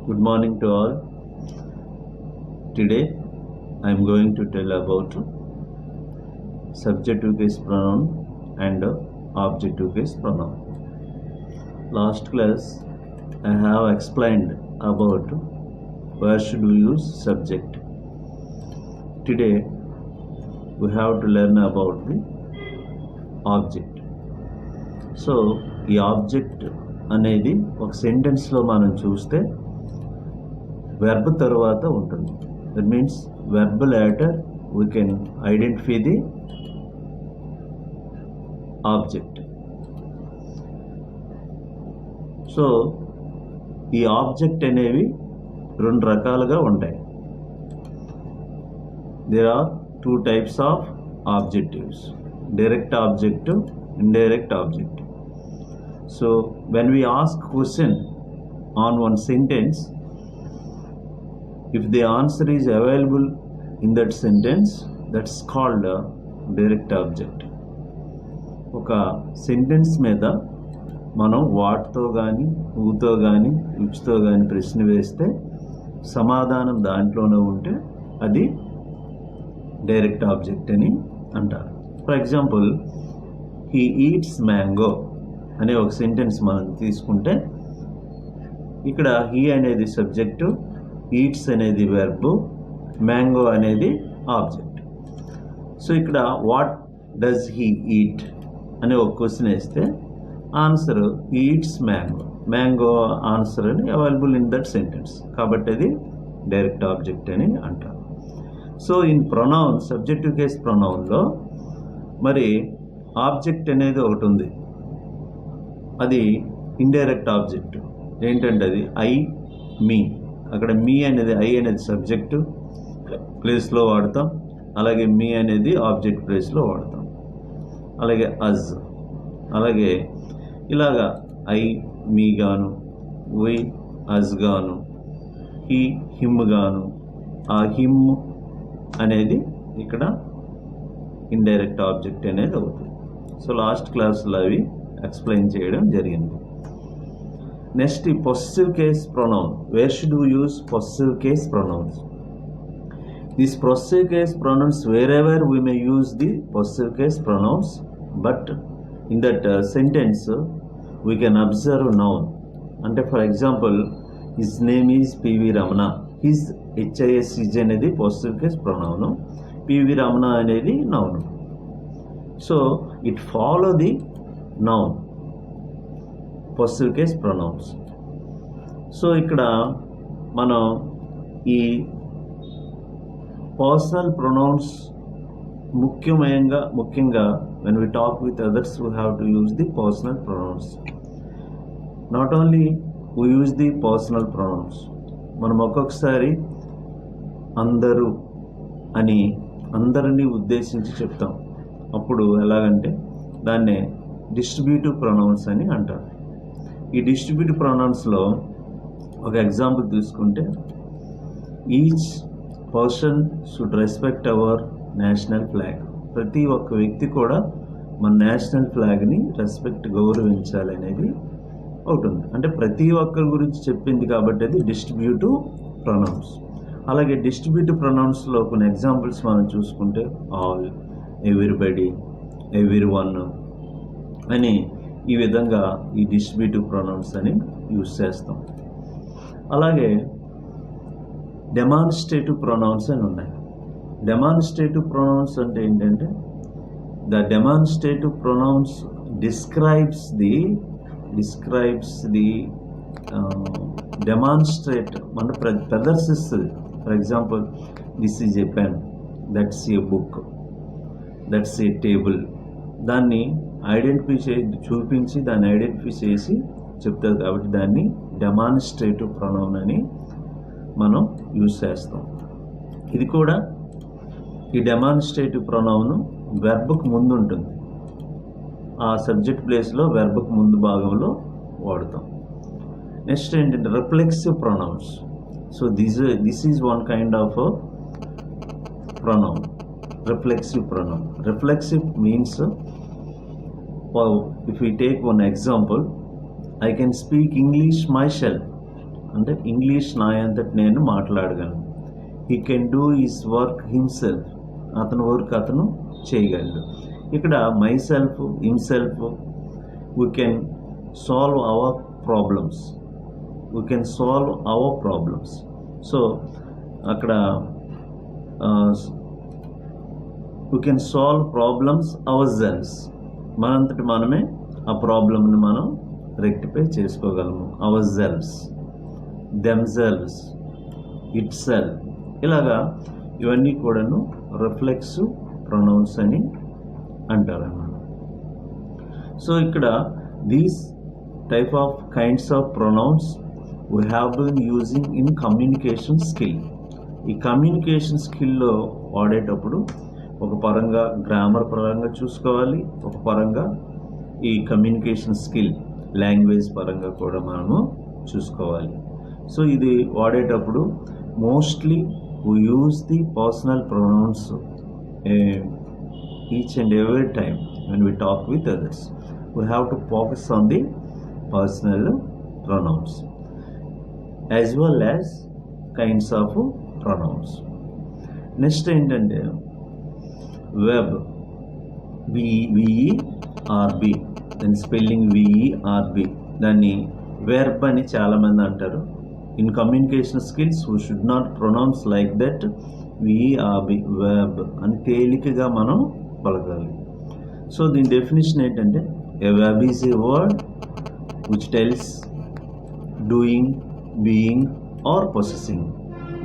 Good morning to all. Today I am going to tell about subjective case pronoun and objective case pronoun. Last class I have explained about where should we use subject. Today we have to learn about the object. So ఈ object అనేది ఒక సెంటెన్స్లో మనం చూస్తే verb తర్వాత ఉంటుంది. That means verb later we can identify the object. So ఈ object అనేవి రెండు రకాలుగా ఉంటాయి. There are two types of objectives, direct objective, indirect object. So when we ask question on one sentence, if the answer is available in that sentence, that's called a direct object. ఒక sentence మీద మనం వాట్తో కానీ ఊతో కానీ విచ్తో కానీ ప్రశ్న వేస్తే సమాధానం దాంట్లోనే ఉంటే అది డైరెక్ట్ ఆబ్జెక్ట్ అని అంటారు. For example, he eats mango అనే ఒక సెంటెన్స్ మనం తీసుకుంటే ఇక్కడ హీ అనేది సబ్జెక్టు, ఈట్స్ అనేది వెర్బ్, మ్యాంగో అనేది ఆబ్జెక్ట్. సో ఇక్కడ వాట్ డస్ హీ ఈట్ అనే ఒక క్వశ్చన్ వేస్తే answer eats mango. Mango answer అని అవైలబుల్ ఇన్ దట్ సెంటెన్స్, కాబట్టి అది డైరెక్ట్ ఆబ్జెక్ట్ అని అంటారు. So in pronoun, subjective case ప్రొనౌన్లో మరి ఆబ్జెక్ట్ అనేది ఒకటి ఉంది, అది ఇండైరెక్ట్ ఆబ్జెక్ట్. ఏంటంటే అది ఐ, మీ. అక్కడ మీ అనేది, ఐ అనేది సబ్జెక్టు ప్లేస్లో వాడతాం, అలాగే మీ అనేది ఆబ్జెక్ట్ ప్లేస్లో వాడతాం. అలాగే అజ్, అలాగే ఇలాగా ఐ మీ గాను, వై అజ్ గాను, హీ హిమ్ గాను. ఆ హిమ్ అనేది ఇక్కడ ఇండైరెక్ట్ ఆబ్జెక్ట్ అనేది అవుతుంది. సో లాస్ట్ క్లాస్లో అవి ఎక్స్ప్లెయిన్ చేయడం జరిగింది. నెక్స్ట్ ఈ possessive case pronoun. Where should we use possessive case pronouns? These possessive case pronouns where ever we may use the possessive case pronouns, but in that sentence we can observe noun. అంటే for example, his name is PV Ramana. His HISEJ అనేది possessive case pronoun, PV Ramana అనేది noun. So it follow the noun, possessive case pronouns. So ఇక్కడ మనం ఈ personal pronouns ముఖ్యంగా when we talk with others we have to use the personal pronouns. Not only we use the personal pronouns, మనం ఒక్కొక్కసారి అందరూ అని అందరినీ ఉద్దేశించి చెప్తాం. అప్పుడు ఎలాగంటే దాన్నే డిస్ట్రిబ్యూటివ్ ప్రొనౌన్స్ అని అంటారు. ఈ డిస్ట్రిబ్యూటివ్ ప్రొనౌన్స్లో ఒక ఎగ్జాంపుల్ తీసుకుంటే, each person should respect our national flag. ప్రతి ఒక్క వ్యక్తి కూడా మన నేషనల్ ఫ్లాగ్ని గౌరవించాలి అనేది ఒకటి ఉంది. అంటే ప్రతి ఒక్కరి గురించి చెప్పింది కాబట్టి అది డిస్ట్రిబ్యూటివ్ ప్రొనౌన్స్. అలాగే డిస్ట్రిబ్యూటివ్ ప్రొనౌన్స్లో కొన్ని ఎగ్జాంపుల్స్ మనం చూసుకుంటే, ఆల్, ఎవ్రీబడి, ఎవ్రీవన్ అని ఈ విధంగా ఈ డిస్ట్రిబ్యూటివ్ ప్రొనౌన్స్ అని యూజ్ చేస్తాం. అలాగే డెమాన్స్ట్రేటివ్ ప్రొనౌన్స్ అని ఉన్నాయి. డెమాన్స్ట్రేటివ్ ప్రొనౌన్స్ అంటే ఏంటంటే, the demonstrative pronouns describes the demonstrate అంటే ప్రదర్శిస్తుంది. For example, this is a pen, that's a book, that's a table. దాన్ని చూపించి దాన్ని ఐడెంటిఫై చేసి చెప్తుంది కాబట్టి దాన్ని డెమాన్స్ట్రేటివ్ ప్రొనౌన్ అని మనం యూజ్ చేస్తాం. ఇది కూడా ఈ డెమాన్స్ట్రేటివ్ ప్రొనౌన్ వెర్బ్కు ముందు ఉంటుంది, ఆ సబ్జెక్ట్ ప్లేస్లో వెర్బ్కు ముందు భాగంలో వాడుతాం. నెక్స్ట్ ఏంటంటే reflexive pronounce. So this is one kind of pronoun, reflexive pronoun. Reflexive means, if we take one example, I can speak English myself. అంటే ఇంగ్లీష్ నా అంతటి నేను మాట్లాడగలను. He can do his work himself, అతని work అతను చేయగలడు. ఇక్కడ myself, himself, we can solve our problems, so అక్కడ we can solve problems ourselves, మనంతటి మనమే ఆ ప్రాబ్లమ్ని మనం రెక్టిఫై చేసుకోగలము. Ourselves, themselves, itself, ఇలాగా ఇవన్నీ కూడాను రిఫ్లెక్సివ్ ప్రొనౌన్స్ అని అంటారు అన్నమాట. సో ఇక్కడ these type of kinds of pronouns we have been using in communication skill. ఈ కమ్యూనికేషన్ స్కిల్లో వాడేటప్పుడు ఒక పరంగా గ్రామర్ పరంగా చూసుకోవాలి, ఒక పరంగా ఈ కమ్యూనికేషన్ స్కిల్ లాంగ్వేజ్ పరంగా కూడా మనము చూసుకోవాలి. సో ఇది వాడేటప్పుడు mostly we use the personal pronouns each and every time when we talk with others. We have to focus on the personal pronouns as well as kinds of pronouns. Next ఏంటంటే verb, verb, దాని spelling verb, దాన్ని verb అని చాలామంది అంటారు. In communication skills we should not pronounce like that. verb అని తేలికగా మనం పలకాలి. సో దీని డెఫినేషన్ ఏంటంటే ఏ verb is a word which tells doing, being or possessing.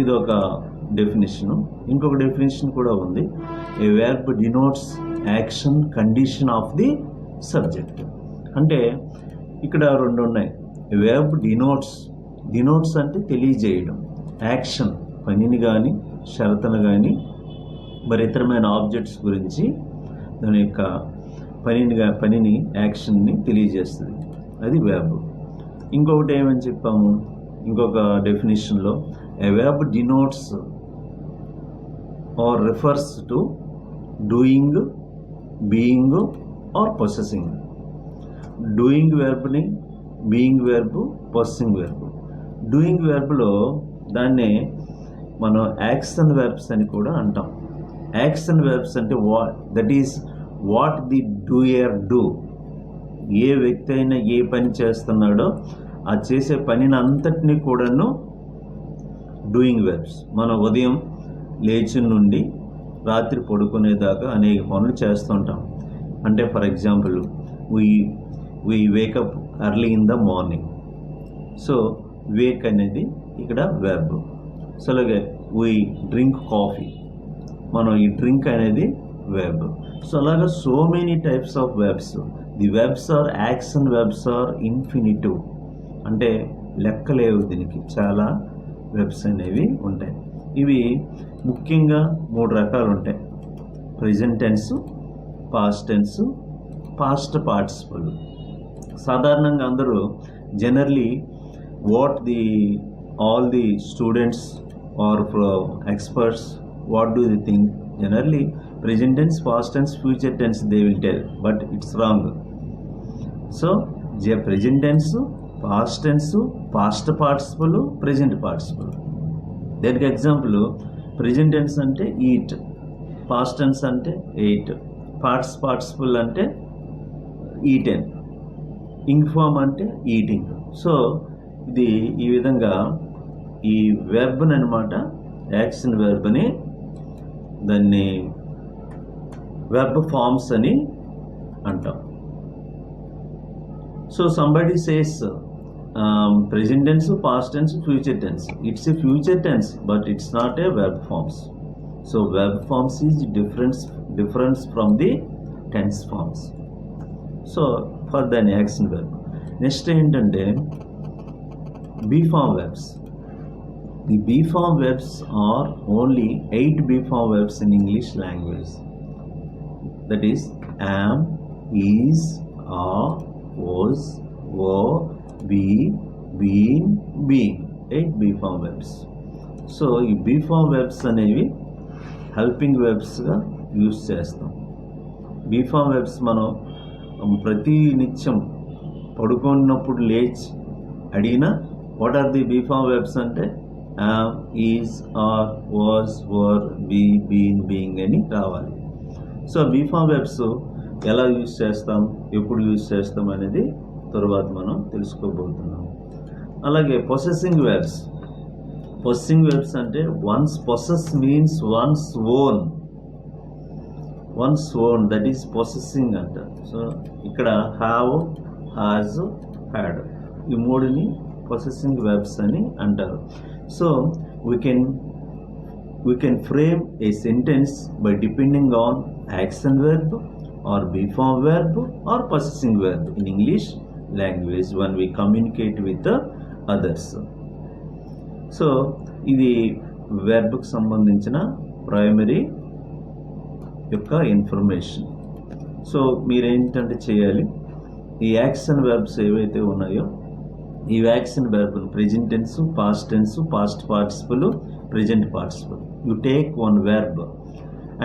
ఇది ఒక డెఫినేషను. ఇంకొక డెఫినేషన్ కూడా ఉంది. ఏ verb denotes action condition of the subject. అంటే ఇక్కడ రెండు ఉన్నాయి. ఏ verb denotes అంటే తెలియజేయడం, యాక్షన్ పనిని కానీ షరతును కానీ మరి ఇతరమైన ఆబ్జెక్ట్స్ గురించి దాని యొక్క పనిని యాక్షన్ని తెలియజేస్తుంది, అది verb. ఇంకొకటి ఏమని చెప్పాము ఇంకొక డెఫినేషన్లో, a verb denotes or refers to doing, being or possessing. Doing వెర్బ్ని being verb, possessing verb. Doing వెర్బ్లో దాన్నే మనం యాక్షన్ వెర్బ్స్ అని కూడా అంటాం. యాక్షన్ వెర్బ్స్ అంటే వాట్ ది డూయర్ డూ. ఏ వ్యక్తి అయినా ఏ పని చేస్తున్నాడో ఆ చేసే పనిని అంతటినీ కూడాను డూయింగ్ వెర్బ్స్. మనం ఉదయం లేచి నుండి రాత్రి పడుకునేదాకా అనేక పనులు చేస్తుంటాం. అంటే for example we wake up early in the morning. So wake అనేది ఇక్కడ వెర్బ్. సో అలాగే వీ డ్రింక్ కాఫీ, మనం ఈ డ్రింక్ అనేది వెర్బ్. సో అలాగా so many types of verbs. The verbs are action verbs are infinitive, అంటే లెక్కలేవు, దీనికి చాలా వెర్బ్స్ అనేవి ఉంటాయి. ఇవి ముఖ్యంగా 3 రకాలు ఉంటాయి. Present tense, past tense, past participle. సాధారణంగా అందరూ generally all the students or experts, what do they think? Generally present tense, past tense, future tense they will tell, but it's wrong. So present tense, past tense, past participle, present participle. దానికి example present tense అంటే eat, past tense అంటే eight, past participle అంటే eaten, ing form అంటే eating. So ఇది ఈ విధంగా ఈ వెర్బ్ని అనమాట, యాక్షన్ వెర్బ్ని, దాన్ని వెర్బ్ ఫార్మ్స్ అని అంటాం. So somebody says present tense, past tense, future tense. It's a future tense, but it's not a verb forms. So verb forms is difference from the tense forms. So for the action verb. Next ఏంటంటే B form verbs. The B form verbs are only 8 B form verbs in English language. That is am, is, are, was, were, be, being, being. 8 B form verbs. So ఈ B form verbs అనేవి helping వెర్బ్స్గా use చేస్తాం. B form verbs మనం ప్రతి నిత్యం పడుకున్నప్పుడు లేచి అడిగినా what are the be form verbs అంటే am, is, are, was, were, be, been, being అని రావాలి. సో బీ ఫామ్ వెర్బ్స్ ఎలా యూజ్ చేస్తాం, ఎప్పుడు యూజ్ చేస్తాం అనేది తర్వాత మనం తెలుసుకోబోతున్నాం. అలాగే పొసెసింగ్ వెర్బ్స్. పొసెసింగ్ వెర్బ్స్ అంటే once possess means once own that is possessing అంటారు. సో ఇక్కడ హ్యావ్, హ్యాజ్, హ్యాడ్ ఈ మూడుని పొసెసింగ్ వెర్బ్స్ అని అంటారు. So we can frame a sentence by depending on action verb or be form verb or possessing verb in English language when we communicate with the others. So ఇది వెర్బ్కి సంబంధించిన primary యొక్క information. So మీరేంటంటే చేయాలి, ఈ action verbs ఏవైతే ఉన్నాయో ఈ action verb present tense, past tense, past participle, present participle. You take one verb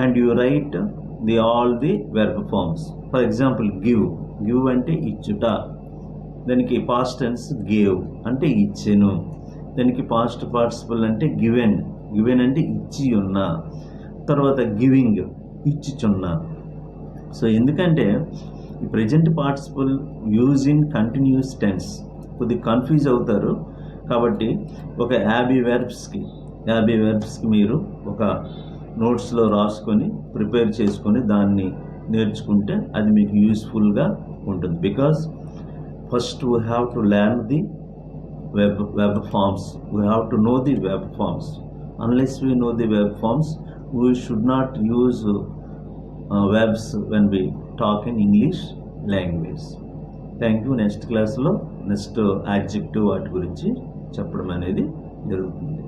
and you write all the verb forms. For example give అంటే ఇచ్చుట, దానికి పాస్ట్ టెన్స్ గేవ్ అంటే ఇచ్చెను, దానికి పాస్ట్ పార్టిసిపుల్ అంటే గివెన్ అంటే ఇచ్చి ఉన్నా, తర్వాత గివింగ్ ఇచ్చిచున్నా. సో ఎందుకంటే ఈ present participle use in continuous tense కొద్దిగా కన్ఫ్యూజ్ అవుతారు. కాబట్టి ఒక 50 వెర్బ్స్కి మీరు ఒక నోట్స్లో రాసుకొని ప్రిపేర్ చేసుకొని దాన్ని నేర్చుకుంటే అది మీకు యూస్ఫుల్గా ఉంటుంది. Because first we have to learn the verb forms, we have to know the verb forms. Unless we know the verb forms we should not use verbs when we talk in English language. Thank you. Next క్లాస్లో next adjective వాటి గురించి చెప్పడం అనేది జరుగుతుంది.